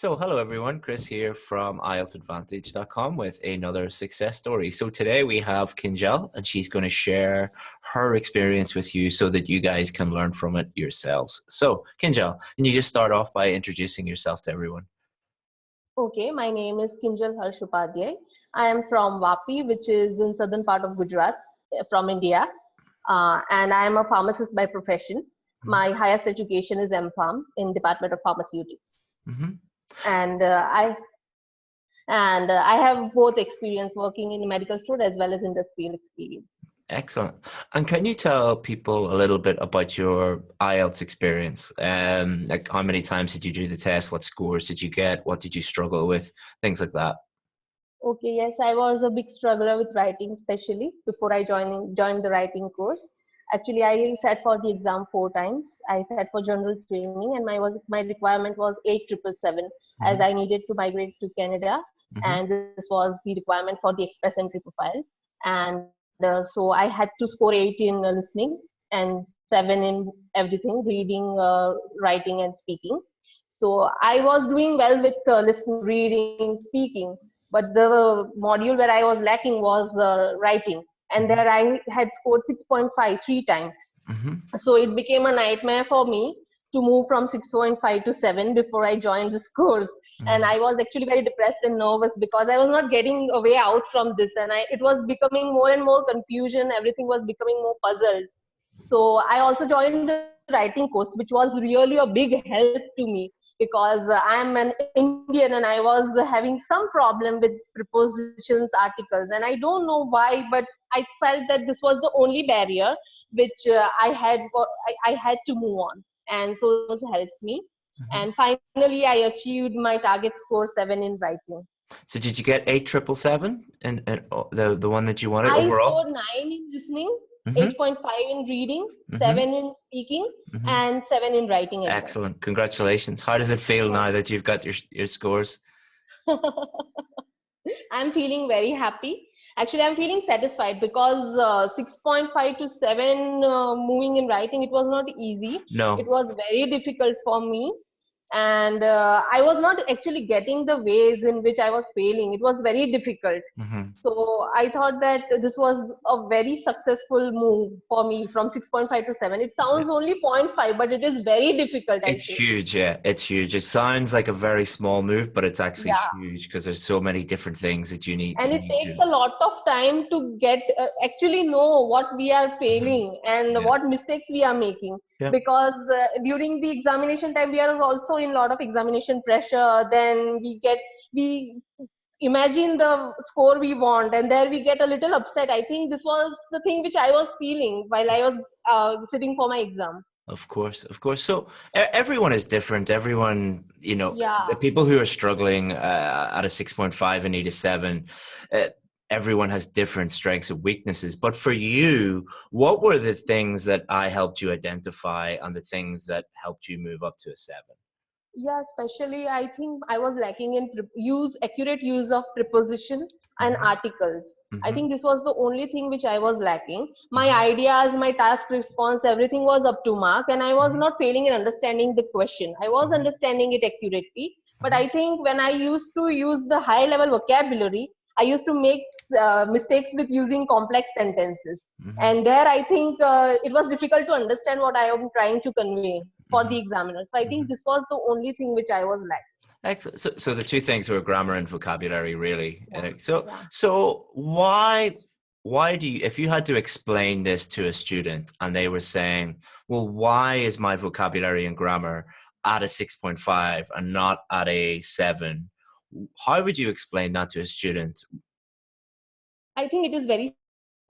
So, hello everyone, Chris here from IELTSadvantage.com with another success story. So, today we have Kenjal, and she's going to share her experience with you so that you guys can learn from it yourselves. So, Kenjal, can you just start off by introducing yourself to everyone? Okay, my name is Kenjal Upadhyay. I am from Vapi, which is in southern part of Gujarat, from India, and I am a pharmacist by profession. My highest education is M.Pharm in Department of Pharmaceutics, Mm-hmm. and I have both experience working in medical store as well as industrial experience. Excellent. And can you tell people a little bit about your IELTS experience? Like how many times did you do the test? What scores did you get? What did you struggle with? Things like that. Okay, yes, I was a big struggler with writing, especially before I joined the writing course. Actually, I sat for the exam 4 times. I sat for general training, and my requirement was 8777, as Mm-hmm. I needed to migrate to Canada, Mm-hmm. and this was the requirement for the express entry profile. And so I had to score 8 in listening and 7 in everything, reading, writing, and speaking. So I was doing well with listening, reading, speaking, but the module where I was lacking was writing, and there I had scored 6.5 3 times. Mm-hmm. So it became a nightmare for me to move from 6.5 to 7 before I joined this course. And Mm-hmm. I was actually very depressed and nervous because I was not getting a way out from this, and it was becoming more and more confusion. Everything was becoming more puzzled. So I also joined the writing course, which was really a big help to me because I'm an Indian and I was having some problem with prepositions, articles, and I don't know why, but I felt that this was the only barrier which I had to move on, and so this helped me. Mm-hmm. And finally, I achieved my target score 7 in writing. So did you get 8777 and the one that you wanted I overall? scored 9 in listening, Mm-hmm. 8.5 in reading, Mm-hmm. 7 in speaking, Mm-hmm. and 7 in writing as Excellent. Congratulations. How does it feel now that you've got your scores? well. I'm feeling very happy. Actually, I'm feeling satisfied because 6.5 to 7 moving in writing, it was not easy. It No. was very difficult for me. And I was not actually getting the ways in which I was failing. It was very difficult. Mm-hmm. So I thought that this was a very successful move for me from 6.5 to 7. It Yeah. sounds only zero point 0.5, but it is very difficult, I It's think. huge, yeah. It's huge. It sounds like a very small move, but it's actually Yeah. huge because there's so many different things that And you it need takes to. a lot of time to get actually know what we are Mhm. failing and Yeah. what mistakes we are making, Yeah. because during the examination time we are also in a lot of examination pressure. Then we imagine the score we want, and there we get a little upset. I think this was the thing which I was feeling while I was sitting for my exam. Of course, of course. So everyone is different. Everyone, Yeah. the people who are struggling at a 6.5 and need a 7, uh, everyone has different strengths and weaknesses. But for you, what were the things that I helped you identify and the things that helped you move up to a 7? Yeah, especially I think I was lacking in accurate use of preposition and Hmm. articles. I Hmm. think this was the only thing which I was lacking. My Hmm. ideas, my task response, everything was up to mark, and I was not failing in understanding the question. I was Hmm. understanding it accurately. But Hmm. I think when I used to use the high level vocabulary, I used to make mistakes with using complex sentences. Hmm. And there I think it was difficult to understand what I am trying to convey for the Hmm. examiner. So I think Hmm. this was the only thing which I was lacking. Excellent. So the two things were grammar and vocabulary, really. Yeah, And so yeah. so why do you, if you had to explain this to a student and they were saying, well, why is my vocabulary and grammar at a 6.5 and not at a 7? How would you explain that to a student? I think it is very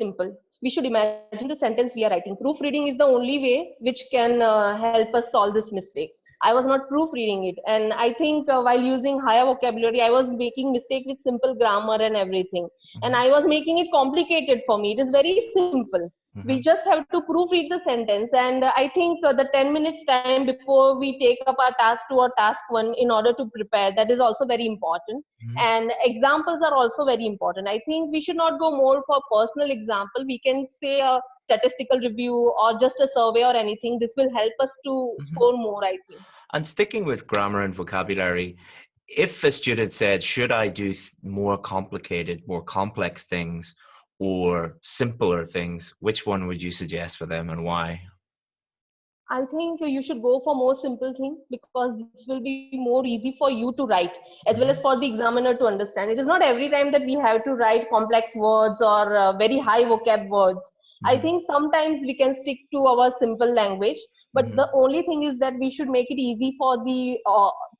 simple. We should imagine the sentence we are writing. Proofreading is the only way which can help us solve this mistake. I was not proofreading it, and I think while using higher vocabulary, I was making mistake with simple grammar and everything, and Mhm. I was making it complicated for me. It is very simple. We Mhm. just have to proofread the sentence, and I think the 10 minutes time before we take up our task 2 or task 1 in order to prepare, that is also very important. Mhm. And examples are also very important. I think we should not go more for personal example. We can say a statistical review or just a survey or anything. This will help us to Mhm. score more, I think. And sticking with grammar and vocabulary, if a student said, should I do more complicated, more complex things or simpler things, which one would you suggest for them and why? I think you should go for more simple thing because this will be more easy for you to write as well as Hmm. for the examiner to understand. It is not every time that we have to write complex words or very high vocab words. I Hmm. think sometimes we can stick to our simple language, but Hmm. the only thing is that we should make it easy for the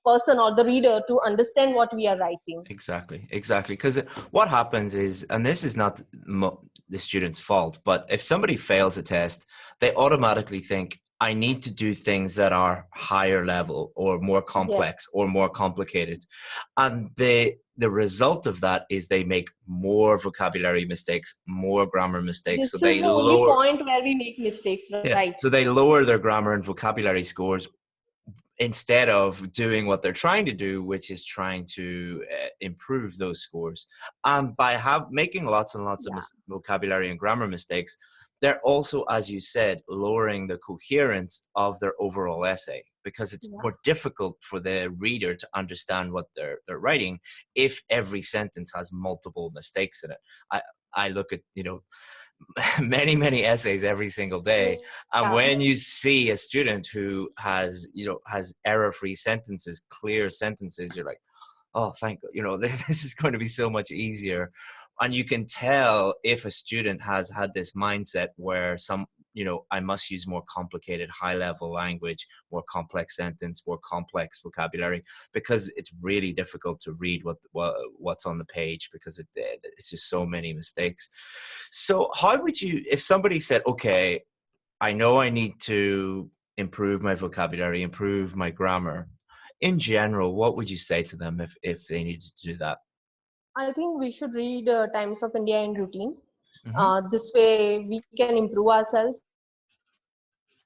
person or the reader to understand what we are writing. Exactly, exactly. Because what happens is, and this is not the student's fault, but if somebody fails a test, they automatically think, I need to do things that are higher level or more complex Yes. or more complicated. And the result of that is they make more vocabulary mistakes, more grammar mistakes. So This is they the only lower, point where we make mistakes, yeah, right? so they lower their grammar and vocabulary scores instead of doing what they're trying to do, which is trying to improve those scores. By making lots and lots of Yeah. vocabulary and grammar mistakes, they're also, as you said, lowering the coherence of their overall essay because it's Yeah. more difficult for the reader to understand what they're writing if every sentence has multiple mistakes in it. I I look at, many essays every single day, and Yeah. when you see a student who has error-free sentences, clear sentences, you're like, oh, thank God, this is going to be so much easier. And you can tell if a student has had this mindset where I must use more complicated high level language, more complex sentence, more complex vocabulary, because it's really difficult to read what's on the page because it's just so many mistakes. So how would you, if somebody said, okay, I know I need to improve my vocabulary, improve my grammar. In general, what would you say to them if they needed to do that? I think we should read Times of India in routine. Hmm. This way, we can improve ourselves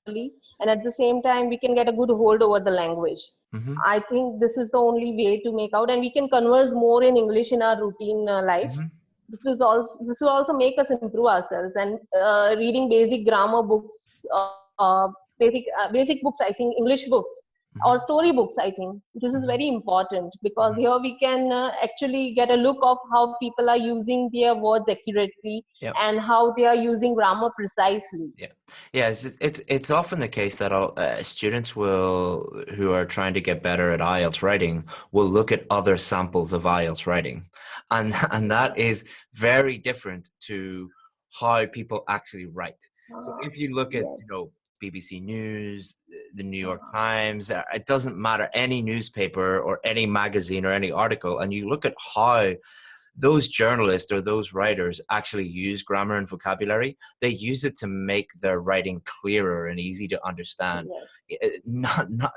regularly, and at the same time, we can get a good hold over the language. Hmm. I think this is the only way to make out, and we can converse more in English in our routine life. Hmm. This will also make us improve ourselves. And reading basic grammar books, basic books, I think English books or Hmm. story books. I think this is Hmm. very important because Hmm. here we can actually get a look of how people are using their words accurately Yeah. and how they are using grammar precisely. Yeah, yeah. It's often the case that students who are trying to get better at IELTS writing will look at other samples of IELTS writing, and and that is very different to how people actually write. So Uh, if you look at yes. BBC News, the New York Uh, Times, it doesn't matter, any newspaper or any magazine or any article, and you look at how those journalists or those writers actually use grammar and vocabulary. They use it to make their writing clearer and easy to understand, yes.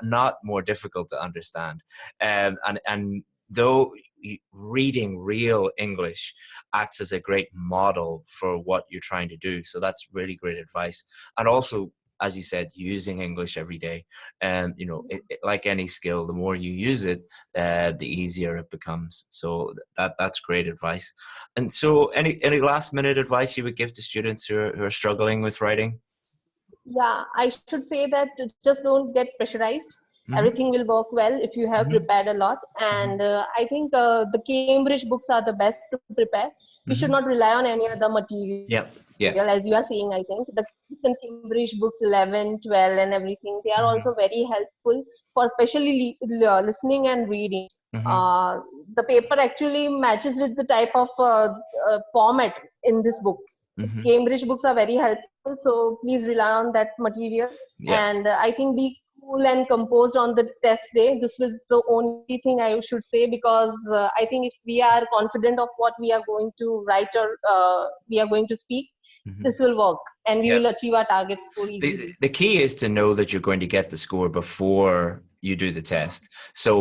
not more difficult to understand. And though reading real English acts as a great model for what you're trying to do, so that's really great advice. And also, as you said, using English every day, and like any skill, the more you use it, the easier it becomes. So that's great advice. And so, any last minute advice you would give to students who are struggling with writing? Yeah, I should say that just don't get pressurized. Hmm. Everything will work well if you have Hmm. prepared a lot. And Hmm. I think the Cambridge books are the best to prepare. We should Hmm. not rely on any other material, Yeah. as you are Yeah. saying. I think the recent Cambridge books 11, 12, and everything, they are also Hmm. very helpful for especially listening and reading. Hmm. Uh, the paper actually matches with the type of format in these books. So Hmm. Cambridge books are very helpful. So please rely on that material. Yeah. And I think be cool and composed on the test day. This was the only thing I should say because I think if we are confident of what we are going to write or we are going to speak, Hmm. this will work and we Yeah. will achieve our target score easily. The key is to know that you're going to get the score before you do the test. So,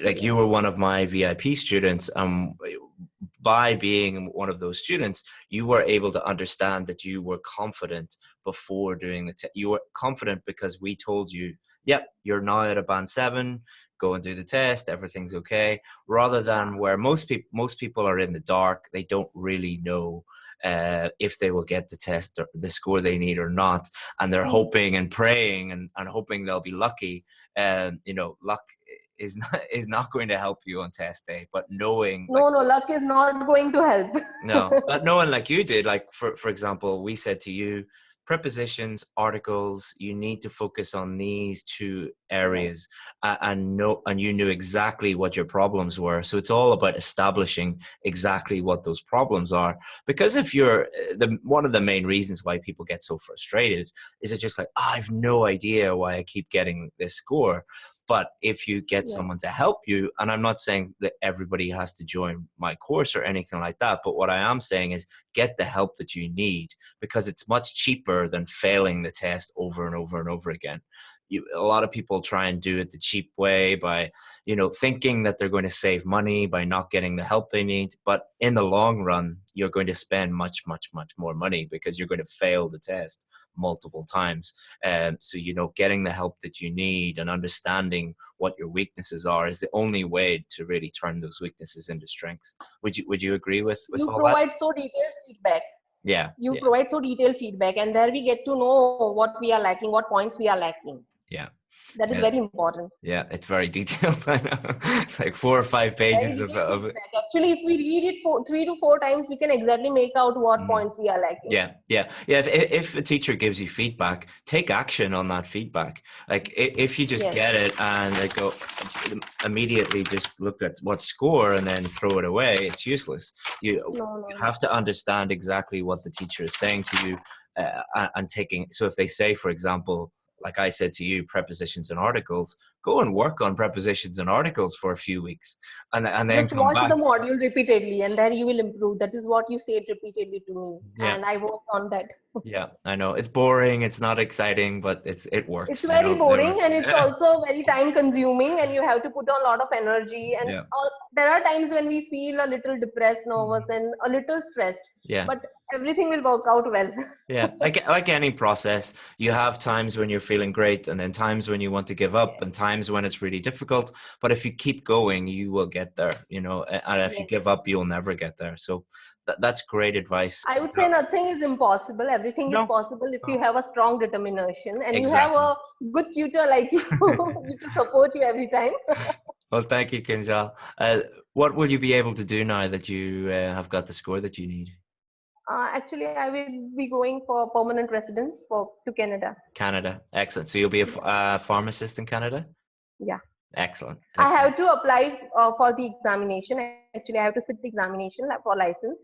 like, you were Yes. one of my VIP students. By being one of those students, you were able to understand that you were confident before doing the test. You were confident because we told you, yep, you're now at a band 7. Go and do the test. Everything's okay. Rather than where most people are in the dark. They don't really know if they will get the test or the score they need or not, and they're hoping and praying and hoping they'll be lucky. And luck is not going to help you on test day. But knowing, like, No, no, luck is not going to help. no, but knowing like you did, like for example, we said to you, prepositions, articles, you need to focus on these two Yes, areas, and you knew exactly what your problems were. So it's all about establishing exactly what those problems are. Because if you're the one of the main reasons why people get so frustrated is it just like, "Oh, I've no idea why I keep getting this score." But if you get someone yes, to help you, and I'm not saying that everybody has to join my course or anything like that, but what I am saying is get the help that you need, because it's much cheaper than failing the test over and over and over again. A lot of people try and do it the cheap way by, thinking that they're going to save money by not getting the help they need. But in the long run, you're going to spend much, much, much more money because you're going to fail the test multiple times. So, getting the help that you need and understanding what your weaknesses are is the only way to really turn those weaknesses into strengths. Would you agree with you all that? provide so detailed feedback. Yeah, You yeah, provide so detailed feedback, and there we get to know what we are lacking, what points we are lacking. yeah, That is yeah. very important. Yeah, it's very detailed. I know. It's like 4 or 5 Very pages detailed of it. feedback. Actually, if we read it 3 to 4 times, we can exactly make out what Mhm. points we are lacking. Yeah, yeah, yeah. If a teacher gives you feedback, take action on that feedback. Like if you just Yes. get it and like go immediately, just look at what score and then throw it away, it's useless. No, You no, no. have to understand exactly what the teacher is saying to you, and taking. So if they say, for example, like I said to you, prepositions and articles, go and Yes. work on prepositions and articles for a few weeks, and then Just come watch back. the module repeatedly, and then you will improve. That is what you said repeatedly to me, Yeah. and I worked on that. Yeah, I know it's boring. It's not exciting, but it It's works. very It boring, works. and it's also very time consuming, and you have to put on a lot of energy. And Yeah, there are times when we feel a little depressed, nervous, and a little stressed, yeah, but everything will work out well. yeah. Like any process, you have times when you're feeling great, and then times when you want to give up, Yes, and times when it's really difficult. But if you keep going, you will get there. And if you yes. give up, you'll never get there. So that's great advice. I would say nothing is impossible. Everything is No, possible if you no, have a strong determination and you have exactly. a good tutor like you to support you every time. Well, thank you, Kenjal. What will you be able to do now that you have got the score that you need? Actually, I will be going for permanent residence for to Canada. Canada. Excellent. So you'll be a Yeah, pharmacist in Canada? yeah. Excellent. I Excellent. have to apply for the examination. Actually, I have to sit the examination for license.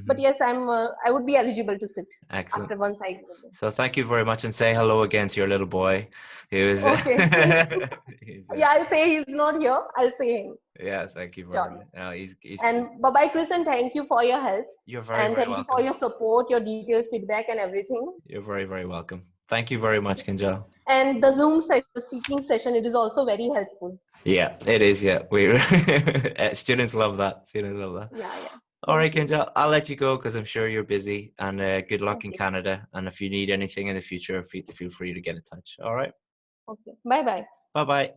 But Hmm. yes, I would be eligible to sit Excellent. after once I go there. So thank you very much, and say hello again to your little boy who is Okay, thank you. he's, Yeah, I'll say he's not here. I'll say him. yeah, thank you very Surely. much. No, he's cute. And bye bye, Chris, and thank you for your help. You're very, And very thank you for welcome. your support, your detailed feedback, and everything. You're very, very welcome. Thank you very much, Kinjal. And the Zoom session, the speaking session, it is also very helpful. Yeah, it is. Yeah, we students love that. Students love that. Yeah, yeah. All Thank right, you. Kinjal, I'll let you go because I'm sure you're busy. And good luck in Okay. Canada. And if you need anything in the future, feel free to get in touch. All right. Okay. Bye bye. Bye bye.